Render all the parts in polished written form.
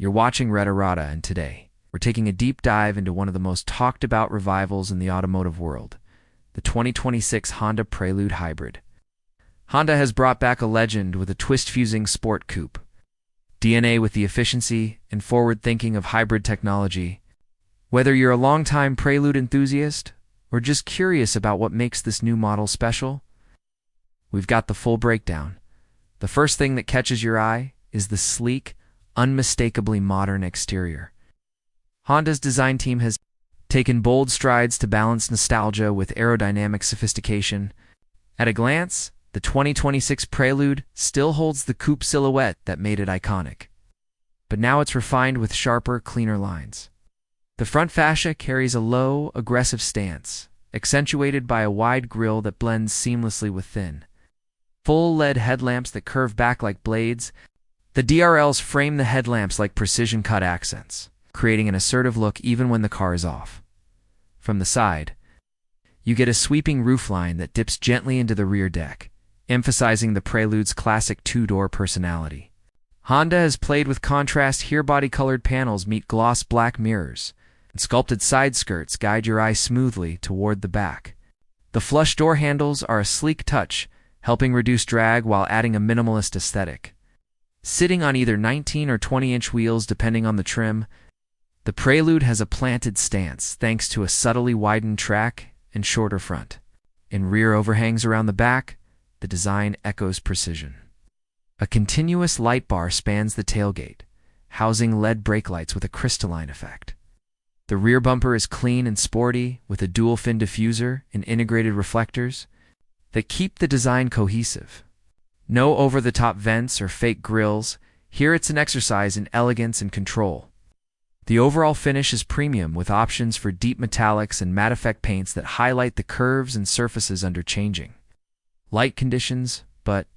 You're watching RideRadar, and today, we're taking a deep dive into one of the most talked about revivals in the automotive world, the 2026 Honda Prelude Hybrid. Honda has brought back a legend with a twist-fusing sport coupe. DNA with the efficiency and forward-thinking of hybrid technology. Whether you're a longtime Prelude enthusiast or just curious about what makes this new model special, we've got the full breakdown. The first thing that catches your eye is the sleek, unmistakably modern exterior. Honda's design team has taken bold strides to balance nostalgia with aerodynamic sophistication. At a glance, the 2026 Prelude still holds the coupe silhouette that made it iconic, but now it's refined with sharper, cleaner lines. The front fascia carries a low, aggressive stance, accentuated by a wide grille that blends seamlessly with thin, full LED headlamps that curve back like blades. The DRLs frame the headlamps like precision-cut accents, creating an assertive look even when the car is off. From the side, you get a sweeping roofline that dips gently into the rear deck, emphasizing the Prelude's classic two-door personality. Honda has played with contrast here. Body-colored panels meet gloss black mirrors, and sculpted side skirts guide your eye smoothly toward the back. The flush door handles are a sleek touch, helping reduce drag while adding a minimalist aesthetic. Sitting on either 19 or 20-inch wheels depending on the trim, the Prelude has a planted stance thanks to a subtly widened track and shorter front. In rear overhangs around the back, the design echoes precision. A continuous light bar spans the tailgate, housing LED brake lights with a crystalline effect. The rear bumper is clean and sporty, with a dual-fin diffuser and integrated reflectors that keep the design cohesive. No over-the-top vents or fake grills. Here it's an exercise in elegance and control. The overall finish is premium, with options for deep metallics and matte effect paints that highlight the curves and surfaces under changing light conditions. But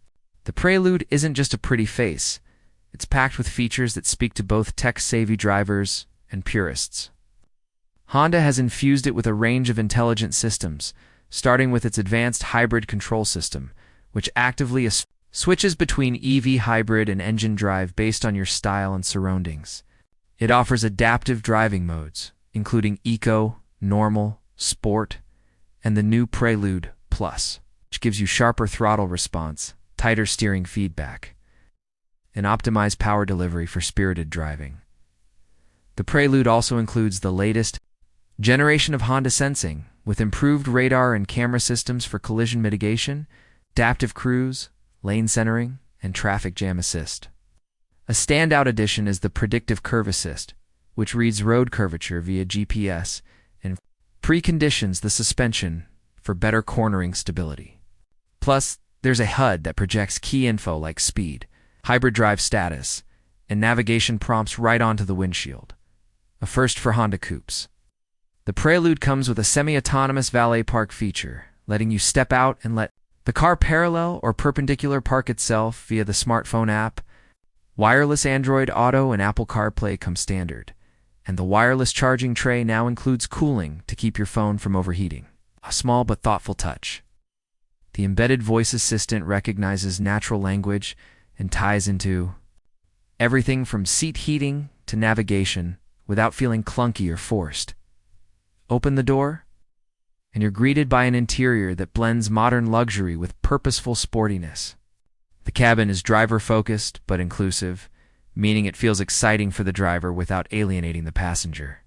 the Prelude isn't just a pretty face. It's packed with features that speak to both tech-savvy drivers and purists. Honda has infused it with a range of intelligent systems, starting with its advanced hybrid control system, which actively switches between EV hybrid and engine drive based on your style and surroundings. It offers adaptive driving modes, including Eco, Normal, Sport, and the new Prelude Plus, which gives you sharper throttle response, tighter steering feedback, and optimized power delivery for spirited driving. The Prelude also includes the latest generation of Honda sensing, with improved radar and camera systems for collision mitigation, adaptive cruise, lane centering, and traffic jam assist. A standout addition is the predictive curve assist, which reads road curvature via GPS and preconditions the suspension for better cornering stability. Plus, there's a HUD that projects key info like speed, hybrid drive status, and navigation prompts right onto the windshield, a first for Honda coupes. The Prelude comes with a semi-autonomous valet park feature, letting you step out and let the car parallel or perpendicular park itself via the smartphone app. Wireless Android Auto and Apple CarPlay come standard, and the wireless charging tray now includes cooling to keep your phone from overheating. A small but thoughtful touch. The embedded voice assistant recognizes natural language and ties into everything from seat heating to navigation without feeling clunky or forced. Open the door, and you're greeted by an interior that blends modern luxury with purposeful sportiness. The cabin is driver-focused but inclusive, meaning it feels exciting for the driver without alienating the passenger.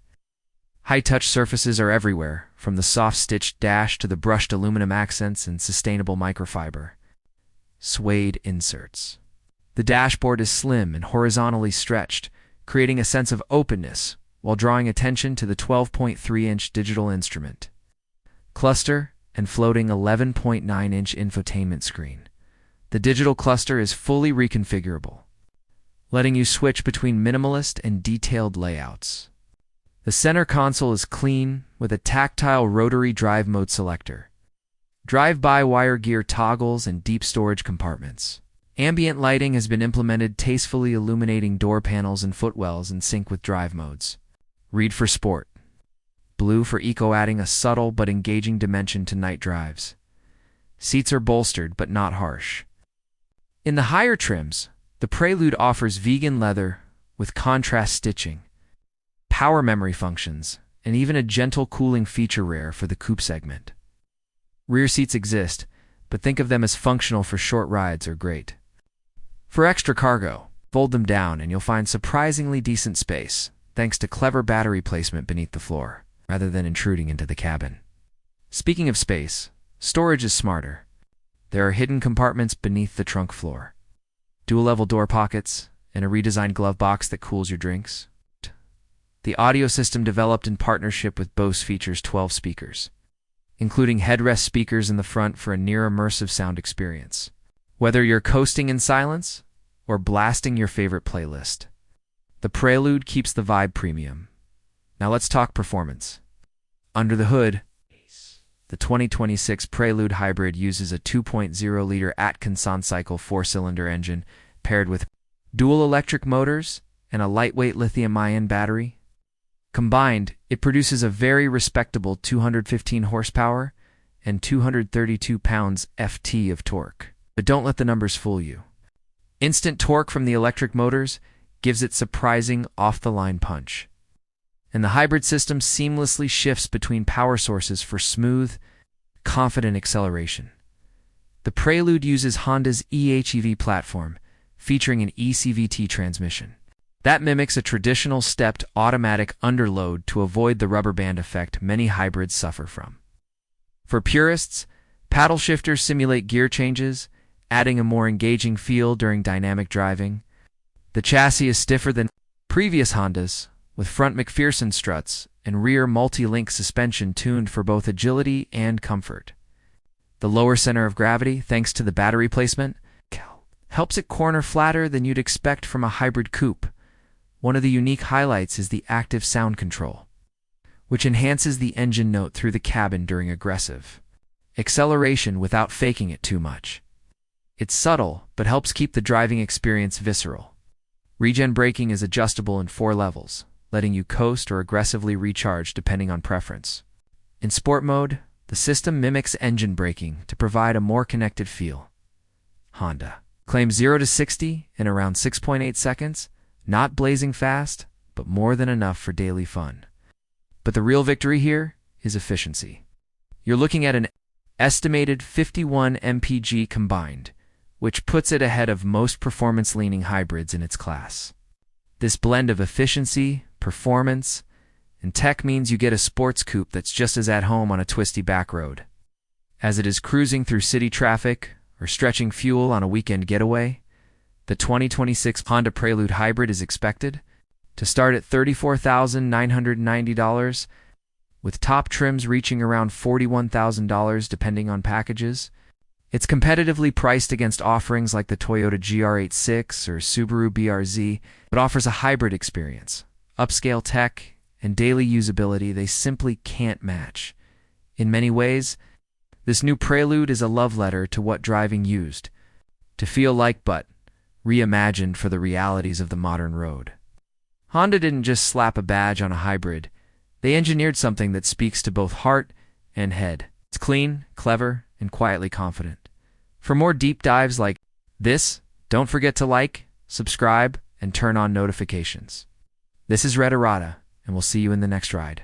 High-touch surfaces are everywhere, from the soft-stitched dash to the brushed aluminum accents and sustainable microfiber suede inserts. The dashboard is slim and horizontally stretched, creating a sense of openness while drawing attention to the 12.3-inch digital instrument cluster and floating 11.9-inch infotainment screen. The digital cluster is fully reconfigurable, letting you switch between minimalist and detailed layouts. The center console is clean, with a tactile rotary drive mode selector, drive-by-wire gear toggles, and deep storage compartments. Ambient lighting has been implemented, tastefully illuminating door panels and footwells in sync with drive modes. Red for Sport, blue for Eco, adding a subtle but engaging dimension to night drives. Seats are bolstered but not harsh. In the higher trims, the Prelude offers vegan leather with contrast stitching, power memory functions, and even a gentle cooling feature rare for the coupe segment. Rear seats exist, but think of them as functional for short rides or great. For extra cargo, fold them down and you'll find surprisingly decent space, thanks to clever battery placement beneath the floor, rather than intruding into the cabin. Speaking of space, storage is smarter. There are hidden compartments beneath the trunk floor, dual-level door pockets, and a redesigned glove box that cools your drinks. The audio system developed in partnership with Bose features 12 speakers, including headrest speakers in the front for a near-immersive sound experience. Whether you're coasting in silence or blasting your favorite playlist, the Prelude keeps the vibe premium. Now let's talk performance. Under the hood, the 2026 Prelude Hybrid uses a 2.0-liter Atkinson cycle 4-cylinder engine paired with dual electric motors and a lightweight lithium-ion battery. Combined, it produces a very respectable 215 horsepower and 232 pounds-ft of torque. But don't let the numbers fool you. Instant torque from the electric motors gives it surprising off-the-line punch. And the hybrid system seamlessly shifts between power sources for smooth, confident acceleration. The Prelude uses Honda's eHEV platform, featuring an eCVT transmission. That mimics a traditional stepped automatic underload to avoid the rubber band effect many hybrids suffer from. For purists, paddle shifters simulate gear changes, adding a more engaging feel during dynamic driving. The chassis is stiffer than previous Hondas, with front McPherson struts and rear multi-link suspension tuned for both agility and comfort. The lower center of gravity, thanks to the battery placement, helps it corner flatter than you'd expect from a hybrid coupe. One of the unique highlights is the active sound control, which enhances the engine note through the cabin during aggressive acceleration without faking it too much. It's subtle, but helps keep the driving experience visceral. Regen braking is adjustable in 4 levels, letting you coast or aggressively recharge depending on preference. In sport mode, the system mimics engine braking to provide a more connected feel. Honda claims 0 to 60 in around 6.8 seconds, not blazing fast, but more than enough for daily fun. But the real victory here is efficiency. You're looking at an estimated 51 mpg combined, which puts it ahead of most performance-leaning hybrids in its class. This blend of efficiency, performance, and tech means you get a sports coupe that's just as at home on a twisty back road as it is cruising through city traffic or stretching fuel on a weekend getaway. The 2026 Honda Prelude Hybrid is expected to start at $34,990, with top trims reaching around $41,000 depending on packages. It's competitively priced against offerings like the Toyota GR86 or Subaru BRZ, but offers a hybrid experience, upscale tech, and daily usability they simply can't match. In many ways, this new Prelude is a love letter to what driving used to feel like, but reimagined for the realities of the modern road. Honda didn't just slap a badge on a hybrid, they engineered something that speaks to both heart and head. It's clean, clever, and quietly confident. For more deep dives like this, don't forget to like, subscribe, and turn on notifications. This is RideRadar, and we'll see you in the next ride.